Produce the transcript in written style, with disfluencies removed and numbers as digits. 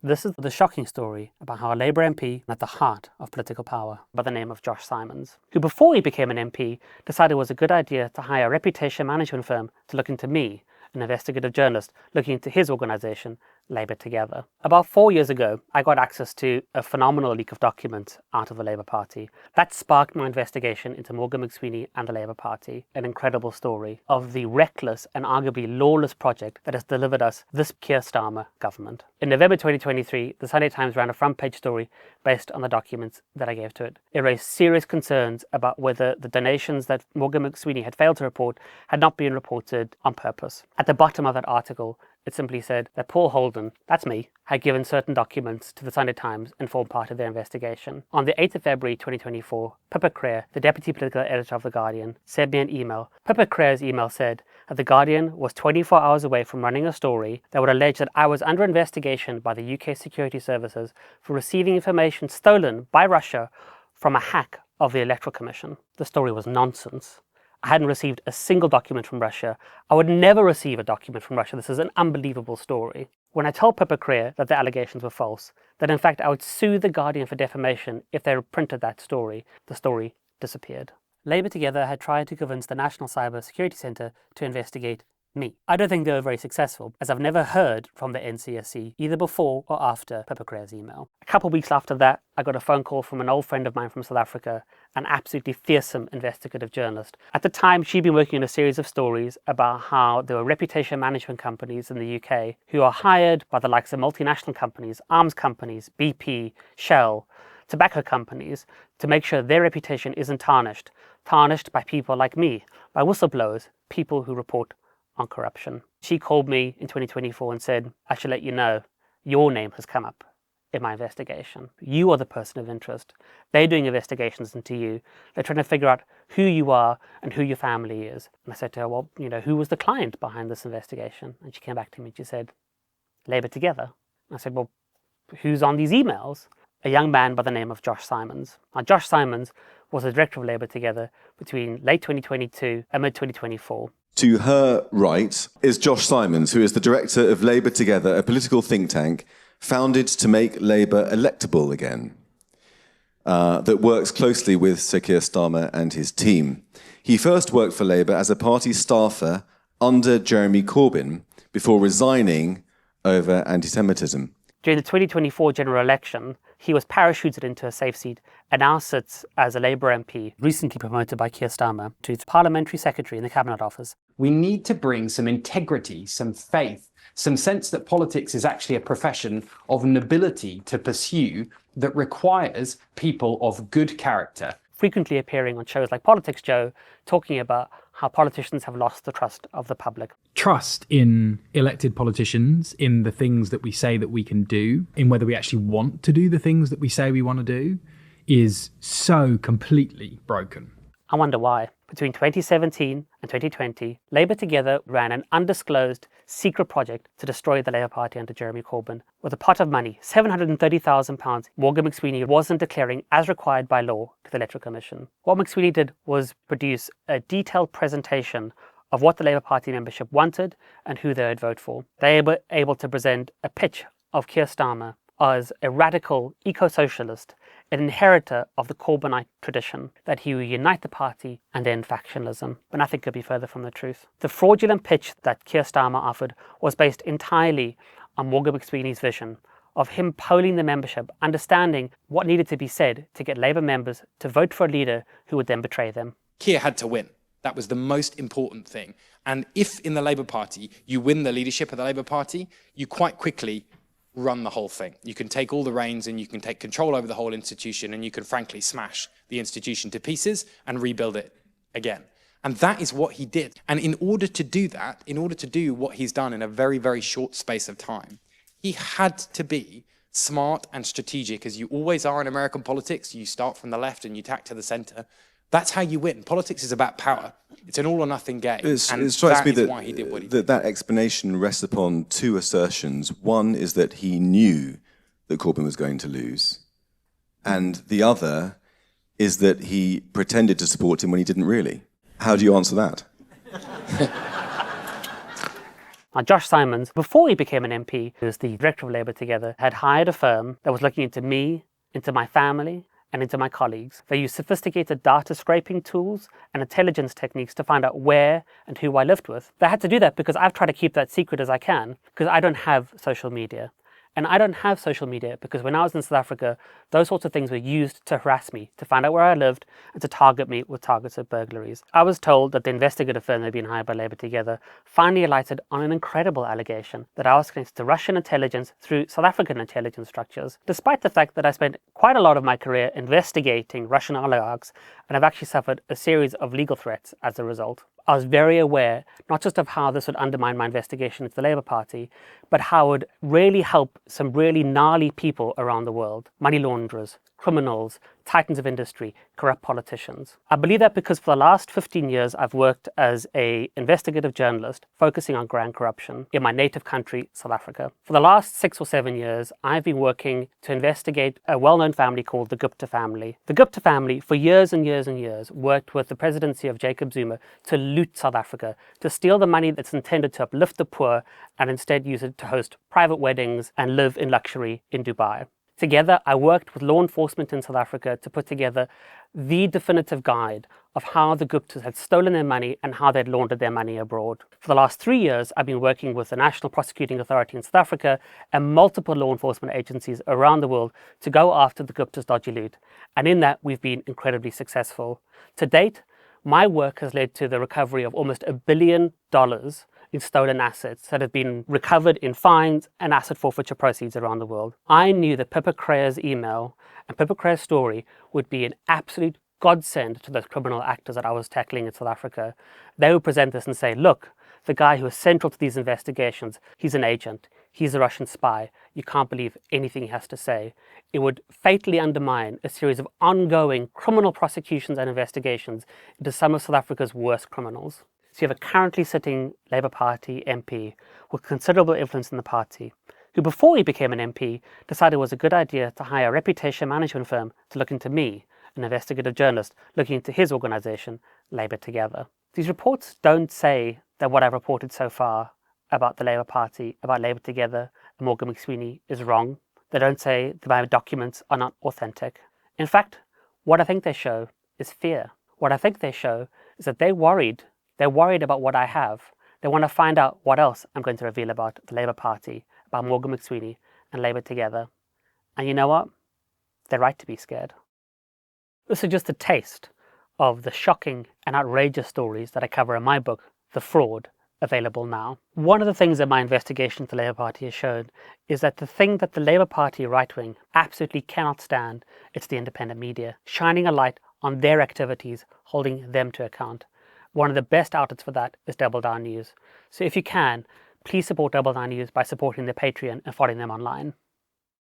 This is the shocking story about how a Labour MP at the heart of political power by the name of Josh Simons, who before he became an MP decided it was a good idea to hire a reputation management firm to look into me, an investigative journalist, looking into his organisation, Labour Together. About 4 years ago, I got access to a phenomenal leak of documents out of the Labour Party. That sparked my investigation into Morgan McSweeney and the Labour Party, an incredible story of the reckless and arguably lawless project that has delivered us this Keir Starmer government. In November 2023, the Sunday Times ran a front-page story based on the documents that I gave to it. It raised serious concerns about whether the donations that Morgan McSweeney had failed to report had not been reported on purpose. At the bottom of that article, it simply said that Paul Holden, that's me, had given certain documents to the Sunday Times and formed part of their investigation. On the 8th of February 2024, Pippa Crerar, the deputy political editor of The Guardian, sent me an email. Pippa Crerar's email said that The Guardian was 24 hours away from running a story that would allege that I was under investigation by the UK security services for receiving information stolen by Russia from a hack of the Electoral Commission. The story was nonsense. I hadn't received a single document from Russia. I would never receive a document from Russia. This is an unbelievable story. When I told Pippa Crerar that the allegations were false, that in fact I would sue The Guardian for defamation if they printed that story, the story disappeared. Labour Together had tried to convince the National Cyber Security Centre to investigate me. I don't think they were very successful, as I've never heard from the NCSC either before or after Pippa Crerar's email. A couple of weeks after that, I got a phone call from an old friend of mine from South Africa, an absolutely fearsome investigative journalist. At the time, she'd been working on a series of stories about how there were reputation management companies in the UK who are hired by the likes of multinational companies, arms companies, BP, Shell, tobacco companies, to make sure their reputation isn't tarnished by people like me, by whistleblowers, people who report on corruption. She called me in 2024 and said, I should let you know, your name has come up in my investigation. You are the person of interest. They're doing investigations into you. They're trying to figure out who you are and who your family is. And I said to her, well, who was the client behind this investigation? And she came back to me and she said, Labour Together. And I said, well, who's on these emails? A young man by the name of Josh Simons. Now, Josh Simons was the director of Labour Together between late 2022 and mid-2024. To her right is Josh Simons, who is the director of Labour Together, a political think tank founded to make Labour electable again, that works closely with Sir Keir Starmer and his team. He first worked for Labour as a party staffer under Jeremy Corbyn before resigning over anti-Semitism. During the 2024 general election, he was parachuted into a safe seat and now sits as a Labour MP, recently promoted by Keir Starmer to parliamentary secretary in the Cabinet Office. We need to bring some integrity, some faith, some sense that politics is actually a profession of nobility to pursue that requires people of good character. Frequently appearing on shows like Politics Joe, talking about how politicians have lost the trust of the public. Trust in elected politicians, in the things that we say that we can do, in whether we actually want to do the things that we say we want to do, is so completely broken. I wonder why. Between 2017 and 2020, Labour Together ran an undisclosed secret project to destroy the Labour Party under Jeremy Corbyn. With a pot of money, £730,000, Morgan McSweeney wasn't declaring as required by law to the Electoral Commission. What McSweeney did was produce a detailed presentation of what the Labour Party membership wanted and who they would vote for. They were able to present a pitch of Keir Starmer as a radical eco-socialist, an inheritor of the Corbynite tradition, that he would unite the party and end factionalism. But nothing could be further from the truth. The fraudulent pitch that Keir Starmer offered was based entirely on Morgan McSweeney's vision of him polling the membership, understanding what needed to be said to get Labour members to vote for a leader who would then betray them. Keir had to win. That was the most important thing. And if in the Labour Party you win the leadership of the Labour Party, you quite quickly run the whole thing. You can take all the reins and you can take control over the whole institution, and you can frankly smash the institution to pieces and rebuild it again. And that is what he did. And in order to do that, in order to do what he's done in a very, very short space of time, he had to be smart and strategic, as you always are in American politics. You start from the left and you tack to the center. That's how you win. Politics is about power. It's an all or nothing game. It strikes me that explanation rests upon two assertions. One is that he knew that Corbyn was going to lose. And the other is that he pretended to support him when he didn't really. How do you answer that? Now, Josh Simons, before he became an MP, who was the director of Labour Together, had hired a firm that was looking into me, into my family, and into my colleagues. They used sophisticated data scraping tools and intelligence techniques to find out where and who I lived with. They had to do that because I've tried to keep that secret as I can, because I don't have social media. And I don't have social media because when I was in South Africa, those sorts of things were used to harass me, to find out where I lived, and to target me with targeted burglaries. I was told that the investigative firm that had been hired by Labour Together finally alighted on an incredible allegation that I was connected to Russian intelligence through South African intelligence structures, despite the fact that I spent quite a lot of my career investigating Russian oligarchs and have actually suffered a series of legal threats as a result. I was very aware, not just of how this would undermine my investigation into the Labour Party, but how it would really help some really gnarly people around the world. Money launderers, criminals, titans of industry, corrupt politicians. I believe that because for the last 15 years, I've worked as an investigative journalist focusing on grand corruption in my native country, South Africa. For the last 6 or 7 years, I've been working to investigate a well-known family called the Gupta family. The Gupta family, for years and years and years, worked with the presidency of Jacob Zuma to loot South Africa, to steal the money that's intended to uplift the poor and instead use it to host private weddings and live in luxury in Dubai. Together, I worked with law enforcement in South Africa to put together the definitive guide of how the Guptas had stolen their money and how they'd laundered their money abroad. For the last 3 years, I've been working with the National Prosecuting Authority in South Africa and multiple law enforcement agencies around the world to go after the Guptas' dodgy loot. And in that, we've been incredibly successful. To date, my work has led to the recovery of almost $1 billion in stolen assets that have been recovered in fines and asset forfeiture proceeds around the world. I knew that Pippa Creer's email and Pippa Creer's story would be an absolute godsend to those criminal actors that I was tackling in South Africa. They would present this and say, look, the guy who is central to these investigations, he's an agent, he's a Russian spy, you can't believe anything he has to say. It would fatally undermine a series of ongoing criminal prosecutions and investigations into some of South Africa's worst criminals. So you have a currently sitting Labour Party MP with considerable influence in the party, who before he became an MP decided it was a good idea to hire a reputation management firm to look into me, an investigative journalist, looking into his organisation, Labour Together. These reports don't say that what I've reported so far about the Labour Party, about Labour Together, and Morgan McSweeney is wrong. They don't say that my documents are not authentic. In fact, what I think they show is fear. What I think they show is that they're worried about what I have. They want to find out what else I'm going to reveal about the Labour Party, about Morgan McSweeney and Labour Together. And you know what? They're right to be scared. This is just a taste of the shocking and outrageous stories that I cover in my book, The Fraud, available now. One of the things that my investigation into the Labour Party has shown is that the thing that the Labour Party right-wing absolutely cannot stand, it's the independent media, shining a light on their activities, holding them to account. One of the best outlets for that is Double Down News. So if you can, please support Double Down News by supporting their Patreon and following them online.